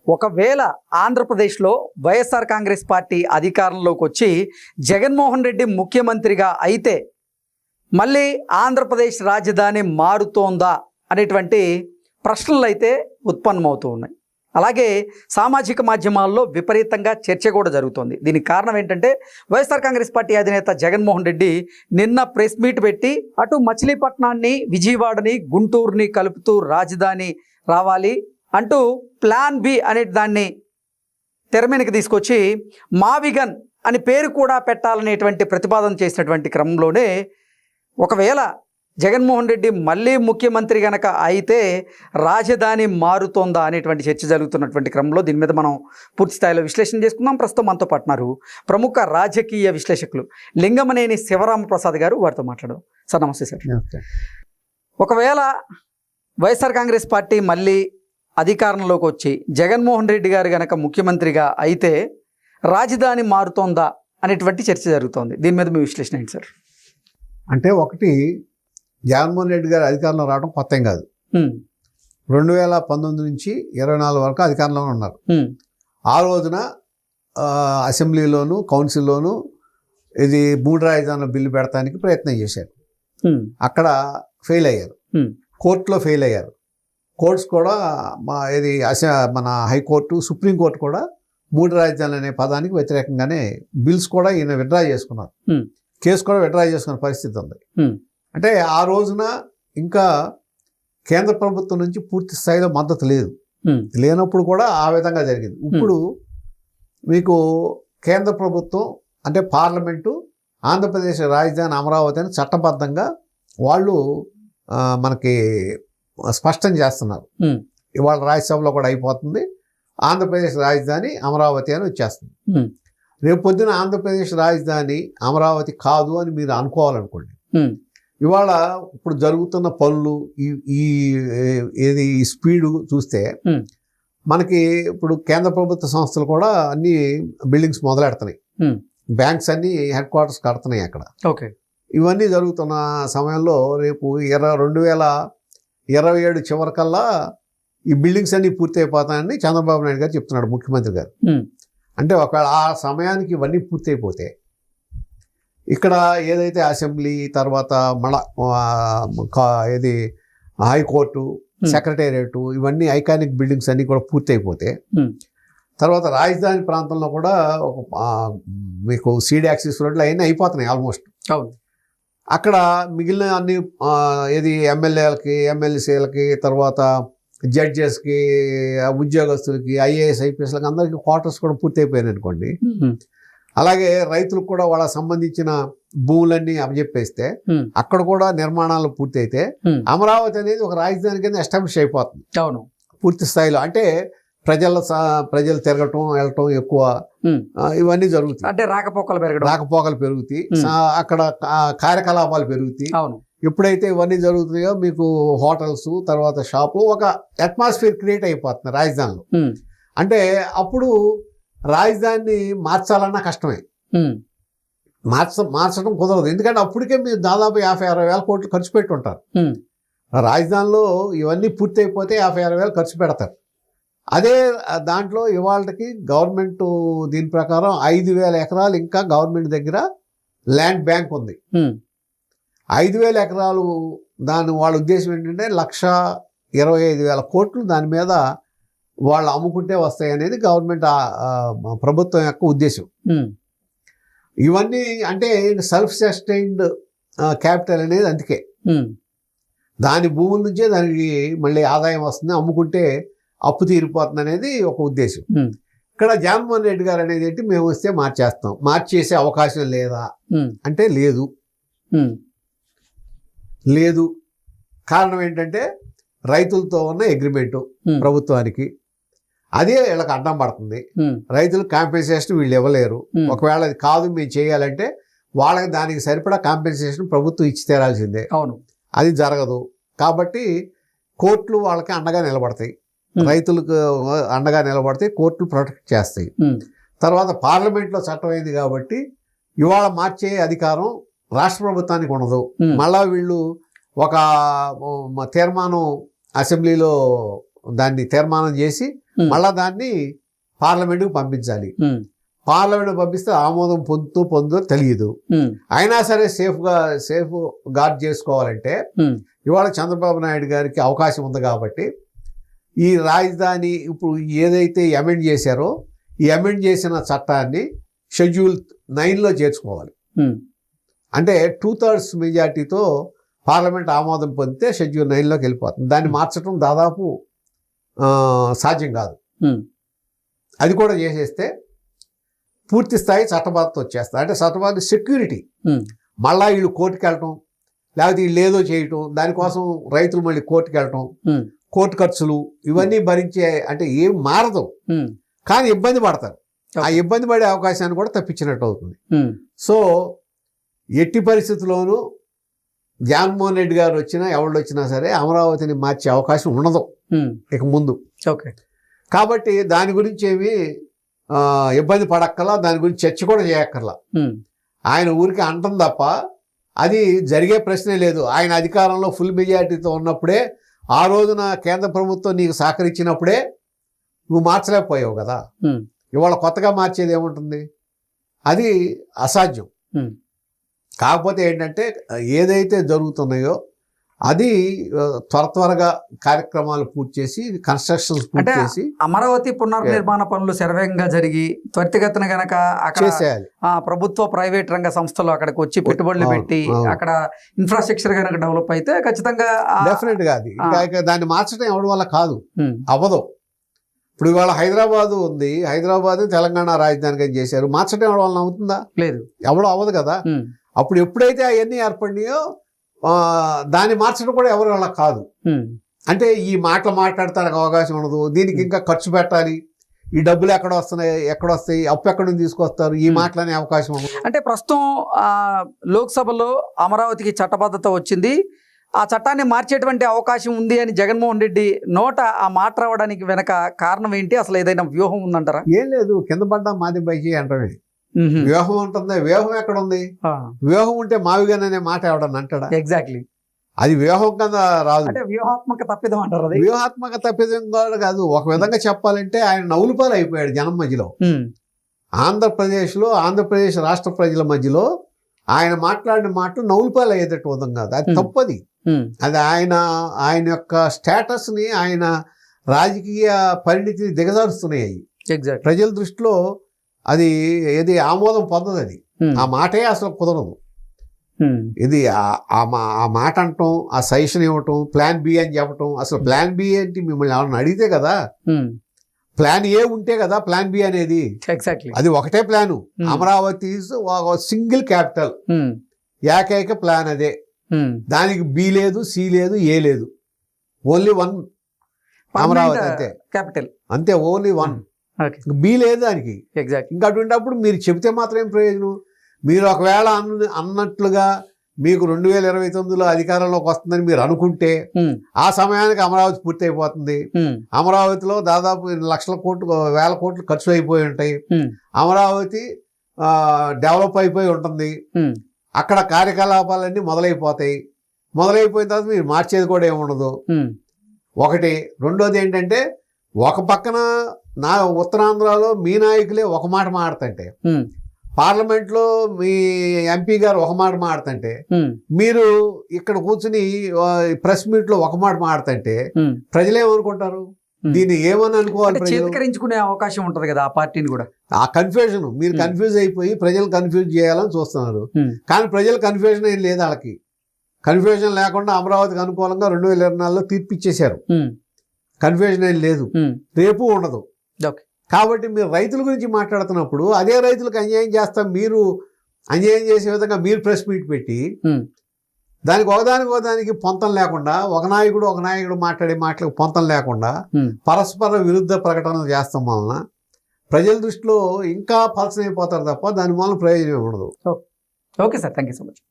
ఒకవేళ ఆంధ్రప్రదేశ్లో వైఎస్ఆర్ కాంగ్రెస్ పార్టీ అధికారంలోకి వచ్చి జగన్మోహన్ రెడ్డి ముఖ్యమంత్రిగా అయితే మళ్ళీ ఆంధ్రప్రదేశ్ రాజధాని మారుతోందా అనేటువంటి ప్రశ్నలు అయితే ఉత్పన్నమవుతూ ఉన్నాయి. అలాగే సామాజిక మాధ్యమాల్లో విపరీతంగా చర్చ కూడా జరుగుతోంది. దీనికి కారణం ఏంటంటే వైఎస్ఆర్ కాంగ్రెస్ పార్టీ అధినేత జగన్మోహన్ రెడ్డి నిన్న ప్రెస్ మీట్ పెట్టి అటు మచిలీపట్నాన్ని, విజయవాడని, గుంటూరుని కలుపుతూ రాజధాని రావాలి అంటూ ప్లాన్ బి అనే దాన్ని తెర మీదకి తీసుకొచ్చి మావిగన్ అని పేరు కూడా పెట్టాలనేటువంటి ప్రతిపాదన చేసినటువంటి క్రమంలోనే ఒకవేళ జగన్మోహన్ రెడ్డి మళ్ళీ ముఖ్యమంత్రి గనక అయితే రాజధాని మారుతోందా అనేటువంటి చర్చ జరుగుతున్నటువంటి క్రమంలో దీని మీద మనం పూర్తి స్థాయిలో విశ్లేషణ చేసుకుందాం. ప్రస్తుతం మనతో పాటున్నారు ప్రముఖ రాజకీయ విశ్లేషకులు లింగమనేని శివరామప్రసాద్ గారు. వారితో మాట్లాడదాం. సార్ నమస్తే సార్. ఒకవేళ వైఎస్ఆర్ కాంగ్రెస్ పార్టీ మళ్ళీ అధికారంలోకి వచ్చి జగన్మోహన్ రెడ్డి గారు గనక ముఖ్యమంత్రిగా అయితే రాజధాని మారుతోందా అనేటువంటి చర్చ జరుగుతోంది. దీని మీద మీ విశ్లేషణ ఏంటి సార్? అంటే ఒకటి, జగన్మోహన్ రెడ్డి గారు అధికారంలో రావడం కొత్త ఏం కాదు. 2019 నుంచి 24 వరకు అధికారంలో ఉన్నారు. ఆ రోజున అసెంబ్లీలోను కౌన్సిల్లోను ఇది 3 రాజధానుల బిల్లు పెడతానికి ప్రయత్నం చేశారు. అక్కడ ఫెయిల్ అయ్యారు. కోర్టులో ఫెయిల్ అయ్యారు. కోర్ట్స్ కూడా మన హైకోర్టు, సుప్రీంకోర్టు కూడా 3 రాజధానులు అనే పదానికి వ్యతిరేకంగానే బిల్స్ కూడా ఈయన విత్డ్రా చేసుకున్నారు. కేసు కూడా విత్డ్రా చేసుకునే పరిస్థితి ఉంది. అంటే ఆ రోజున ఇంకా కేంద్ర ప్రభుత్వం నుంచి పూర్తి స్థాయిలో మద్దతు లేదు. లేనప్పుడు కూడా ఆ విధంగా జరిగింది. ఇప్పుడు మీకు కేంద్ర ప్రభుత్వం అంటే పార్లమెంటు ఆంధ్రప్రదేశ్ రాజధాని అమరావతి అని చట్టబద్ధంగా వాళ్ళు మనకి స్పష్టం చేస్తున్నారు. ఇవాళ రాజ్యసభలో కూడా అయిపోతుంది. ఆంధ్రప్రదేశ్ రాజధాని అమరావతి అని వచ్చేస్తుంది. రేపు పొద్దున ఆంధ్రప్రదేశ్ రాజధాని అమరావతి కాదు అని మీరు అనుకోవాలనుకోండి. ఇవాళ ఇప్పుడు జరుగుతున్న పనులు ఈ స్పీడు చూస్తే మనకి ఇప్పుడు కేంద్ర ప్రభుత్వ సంస్థలు కూడా అన్ని బిల్డింగ్స్ మొదలెడుతున్నాయి. బ్యాంక్స్ అన్ని హెడ్ క్వార్టర్స్ కడుతున్నాయి అక్కడ. ఓకే, ఇవన్నీ జరుగుతున్న సమయంలో రేపు 2027 చివరికల్లా ఈ బిల్డింగ్స్ అన్ని పూర్తి అయిపోతాయని చంద్రబాబు నాయుడు గారు చెప్తున్నాడు, ముఖ్యమంత్రి గారు. అంటే ఒకవేళ ఆ సమయానికి ఇవన్నీ పూర్తి అయిపోతే ఇక్కడ ఏదైతే అసెంబ్లీ తర్వాత ఏది హైకోర్టు, సెక్రటేరియట్, ఇవన్నీ ఐకానిక్ బిల్డింగ్స్ అన్నీ కూడా పూర్తి అయిపోతే తర్వాత రాజధాని ప్రాంతంలో కూడా మీకు సీడ్ యాక్సిస్ రోడ్లు అవన్నీ అయిపోతున్నాయి ఆల్మోస్ట్. అక్కడ మిగిలిన అన్ని ఏది ఎమ్మెల్యేలకి, ఎమ్మెల్సీలకి, తర్వాత జడ్జెస్కి, ఉద్యోగస్తులకి, ఐఏఎస్ ఐపీఎస్లకి అందరికీ క్వార్టర్స్ కూడా పూర్తి అయిపోయాయి అనుకోండి. అలాగే రైతులకు కూడా వాళ్ళకి సంబంధించిన భూములన్నీ అప్పచెప్పేస్తే అక్కడ కూడా నిర్మాణాలు పూర్తి అయితే అమరావతి అనేది ఒక రాజధాని కింద ఎస్టాబ్లిష్ అయిపోతుంది. అవును, పూర్తి స్థాయిలో. అంటే ప్రజలు తిరగటం, వెళ్ళటం ఎక్కువ, ఇవన్నీ జరుగుతాయి. అంటే రాకపోకలు పెరుగుతాయి. అక్కడ కార్యకలాపాలు పెరుగుతాయి. అవును, ఎప్పుడైతే ఇవన్నీ జరుగుతున్నాయో మీకు హోటల్స్, తర్వాత షాపులు, ఒక అట్మాస్ఫియర్ క్రియేట్ అయిపోతుంది రాజధానిలో. అంటే అప్పుడు రాజధానిని మార్చాలన్నా కష్టమే. మార్చడం కుదరదు. ఎందుకంటే అప్పటికే మీరు దాదాపు 50-60 వేల కోట్లు ఖర్చు పెట్టి ఉంటారు. రాజధానిలో ఇవన్నీ పూర్తి అయిపోతే 50-60 వేలు ఖర్చు పెడతారు. అదే దాంట్లో ఇవాళకి గవర్నమెంట్ దీని ప్రకారం 5,000 ఎకరాలు ఇంకా గవర్నమెంట్ దగ్గర ల్యాండ్ బ్యాంక్ ఉంది. 5,000 ఎకరాలు వాళ్ళ ఉద్దేశం ఏంటంటే 1,25,000 కోట్లు దాని మీద వాళ్ళు అమ్ముకుంటే వస్తాయి అనేది గవర్నమెంట్ ప్రభుత్వం యొక్క ఉద్దేశం. ఇవన్నీ అంటే సెల్ఫ్ సస్టైన్డ్ క్యాపిటల్ అనేది అందుకే దాని భూముల నుంచే దానికి మళ్ళీ ఆదాయం వస్తుంది, అమ్ముకుంటే అప్పు తీరిపోతుంది అనేది ఒక ఉద్దేశం. ఇక్కడ జగన్మోహన్ రెడ్డి గారు అనేది ఏంటి, మేము వస్తే మార్చేస్తాం, మార్చేసే అవకాశం లేదా అంటే లేదు. కారణం ఏంటంటే రైతులతో ఉన్న అగ్రిమెంటు ప్రభుత్వానికి, అదే వీళ్ళకి అడ్డం పడుతుంది. రైతులకు కాంపెన్సేషన్ వీళ్ళు ఇవ్వలేరు. ఒకవేళ అది కాదు మేము చేయాలంటే వాళ్ళకి దానికి సరిపడా కాంపెన్సేషన్ ప్రభుత్వం ఇచ్చి తీరాల్సిందే. అవును, అది జరగదు. కాబట్టి కోర్టులు వాళ్ళకి అండగా నిలబడతాయి, రైతులకు అండగా నిలబడితే కోర్టులు ప్రొటెక్ట్ చేస్తాయి. తర్వాత పార్లమెంట్లో చట్టం అయింది కాబట్టి ఇవాళ మార్చే అధికారం రాష్ట్ర ప్రభుత్వానికి ఉండదు. మళ్ళా వీళ్ళు ఒక తీర్మానం అసెంబ్లీలో దాన్ని తీర్మానం చేసి మళ్ళా దాన్ని పార్లమెంట్కి పంపించాలి. పార్లమెంట్ పంపిస్తే ఆమోదం పొందుతో తెలియదు. అయినా సరే సేఫ్ గార్డ్ చేసుకోవాలంటే ఇవాళ చంద్రబాబు నాయుడు గారికి అవకాశం ఉంది కాబట్టి ఈ రాజధాని ఇప్పుడు ఏదైతే అమెండ్ చేశారో ఈ అమెండ్ చేసిన చట్టాన్ని షెడ్యూల్ 9లో చేర్చుకోవాలి. అంటే 2/3 మెజార్టీతో పార్లమెంట్ ఆమోదం పొందితే షెడ్యూల్ 9లోకి వెళ్ళిపోతుంది. దాన్ని మార్చడం దాదాపు సాధ్యం కాదు. అది కూడా చేసేస్తే పూర్తి స్థాయి చట్టబద్ధత వచ్చేస్తుంది. అంటే చట్టబద్ధ సెక్యూరిటీ. మళ్ళా వీళ్ళు కోర్టుకు వెళ్ళటం, లేకపోతే వీళ్ళు ఏదో చేయటం, దానికోసం రైతులు మళ్ళీ కోర్టుకు వెళ్ళటం, కోర్టు ఖర్చులు ఇవన్నీ భరించే అంటే ఏం మారదు, కానీ ఇబ్బంది పడతారు. ఆ ఇబ్బంది పడే అవకాశాన్ని కూడా తప్పించినట్టు అవుతుంది. సో ఎట్టి పరిస్థితుల్లోనూ జగన్మోహన్ రెడ్డి గారు వచ్చినా ఎవరు వచ్చినా సరే అమరావతిని మార్చే అవకాశం ఉండదు ఇక ముందు. కాబట్టి దాని గురించి ఏమి ఇబ్బంది పడక్కర్లా, దాని గురించి చర్చ కూడా చేయక్కర్లా. ఆయన ఊరికి అంటం తప్ప అది జరిగే ప్రశ్నే లేదు. ఆయన అధికారంలో ఫుల్ మెజారిటీతో ఉన్నప్పుడే, ఆ రోజున కేంద్ర ప్రభుత్వం నీకు సహకరించినప్పుడే నువ్వు మార్చలేకపోయావు కదా. ఇవాళ కొత్తగా మార్చేది ఏముంటుంది? అది అసాధ్యం. కాకపోతే ఏంటంటే ఏదైతే జరుగుతున్నాయో అది త్వరగా కార్యక్రమాలు పూర్తి చేసి కన్స్ట్రక్షన్స్ పూర్తి చేసి అమరావతి పునర్నిర్మాణ పనులు శరవేగంగా జరిగి త్వరితగతిన గనక అక్కడ ప్రభుత్వ ప్రైవేట్ రంగ సంస్థలు అక్కడికి వచ్చి పెట్టుబడులు పెట్టి అక్కడ ఇన్ఫ్రాస్ట్రక్చర్ కనుక డెవలప్ అయితే ఖచ్చితంగా డెఫినెట్ గా అది దాన్ని మార్చడం ఎవరి వల్ల కాదు, అవ్వదు. ఇప్పుడు ఇవాళ హైదరాబాద్ ఉంది, హైదరాబాద్ తెలంగాణ రాజధానిగా చేశారు, మార్చడం ఎవరి వల్ల అవుతుందా? లేదు, ఎవడో అవ్వదు కదా. అప్పుడు ఎప్పుడైతే అవన్నీ ఏర్పడినాయో దాన్ని మార్చడం కూడా ఎవరి వల్ల కాదు. అంటే ఈ మాటలు మాట్లాడటానికి అవకాశం ఉండదు, దీనికి ఇంకా ఖర్చు పెట్టాలి, ఈ డబ్బులు ఎక్కడ వస్తాయి, అప్పు ఎక్కడ నుంచి తీసుకొస్తారు, ఈ మాటలనే అవకాశం ఉండదు. అంటే ప్రస్తుతం లోక్సభలో అమరావతికి చట్టబద్ధత వచ్చింది, ఆ చట్టాన్ని మార్చేటువంటి అవకాశం ఉంది అని జగన్మోహన్ రెడ్డి నోట ఆ మాట రావడానికి వెనక కారణం ఏంటి? అసలు ఏదైనా వ్యూహం ఉందంటారా? ఏం లేదు, కింద పడ్డా మాది పైకి అంటమే. వ్యూహం ఉంటుంది. వ్యూహం ఎక్కడ ఉంది? వ్యూహం ఉంటే మావిగానే మాట ఎవడన్నా అంటాడా? ఎగ్జాక్ట్లీ, అది వ్యూహం కింద రాదు. వ్యూహాత్మక తప్పిదం అంటారు. వ్యూహాత్మక తప్పిదం కాదు. ఒక విధంగా చెప్పాలంటే ఆయన నవ్వులపాలు అయిపోయాడు జనం మధ్యలో. ఆంధ్రప్రదేశ్ రాష్ట్ర ప్రజల మధ్యలో ఆయన మాట్లాడిన మాటలు నవ్వులపాలు అయ్యేటట్టు విధం కాదు, అది తప్పది. అది ఆయన యొక్క స్టేటస్ ని, ఆయన రాజకీయ పరిణితిని దిగజారుస్తున్నాయి. ప్రజల దృష్టిలో అది ఏది ఆమోదం పొందదు. అది ఆ మాటే అసలు కుదరదు. ఇది ఆ మాట అంటాం, ఆ సజెషన్ ఇవ్వటం, ప్లాన్ బి అని చెప్పటం. అసలు ప్లాన్ బి ఏంటి మిమ్మల్ని ఎవరైనా అడిగితే కదా, ప్లాన్ ఏ ఉంటే కదా ప్లాన్ బి అనేది. అది ఒకటే ప్లాను. అమరావతి సింగిల్ క్యాపిటల్, ఏకైక ప్లాన్ అదే. దానికి బి లేదు, సి లేదు, ఏ లేదు, ఓన్లీ వన్ అమరావతి అంతే క్యాపిటల్, అంతే, ఓన్లీ వన్. బి లేదు దానికి. ఇంకా అటువంటిప్పుడు మీరు చెబితే మాత్రం ఏం ప్రయోజనం? మీరు ఒకవేళ అన్నట్లుగా మీకు 2029లో అధికారంలోకి వస్తుందని మీరు అనుకుంటే ఆ సమయానికి అమరావతి పూర్తి అయిపోతుంది. అమరావతిలో దాదాపు వేల కోట్లు ఖర్చు అయిపోయి ఉంటాయి. అమరావతి డెవలప్ అయిపోయి ఉంటుంది. అక్కడ కార్యకలాపాలన్నీ మొదలైపోతాయి. మొదలైపోయిన తర్వాత మీరు మార్చేది కూడా ఏముండదు. ఒకటి. రెండోది ఏంటంటే, ఒక పక్కన ఉత్తరాంధ్రలో మీ నాయకులే ఒక మాట మాడుతుంటే, పార్లమెంట్లో మీ ఎంపీ గారు ఒక మాట మాడుతుంటే, మీరు ఇక్కడ కూర్చుని ప్రెస్ మీట్ లో ఒక మాట మాడుతుంటే ప్రజలేమనుకుంటారు? దీన్ని ఏమని అనుకోవాలి? చేతికరించుకునే అవకాశం ఉంటది కదా ఆ పార్టీని కూడా. ఆ కన్ఫ్యూజన్, మీరు కన్ఫ్యూజ్ అయిపోయి ప్రజలు కన్ఫ్యూజ్ చేయాలని చూస్తున్నారు. కానీ ప్రజల కన్ఫ్యూజన్ ఏం లేదు. వాళ్ళకి కన్ఫ్యూజన్ లేకుండా అమరావతికి అనుకూలంగా 2024లో తీర్పిచ్చేశారు. కన్ఫ్యూజన్ ఏం లేదు, రేపు ఉండదు. కాబట్టి మీరు రైతుల గురించి మాట్లాడుతున్నప్పుడు అదే రైతులకు అన్యాయం చేస్తాం, మీరు అన్యాయం చేసే విధంగా మీరు ప్రెస్ మీట్ పెట్టి దానికి ఒకదానికి పొంతం లేకుండా, ఒక నాయకుడు మాట్లాడే మాటలకు పొంతం లేకుండా పరస్పర విరుద్ధ ప్రకటనలు చేస్తాం వలన ప్రజల దృష్టిలో ఇంకా పలసనైపోతారు తప్ప దాని వలన ప్రయోజనం ఉండదు. Okay sir, thank you so much.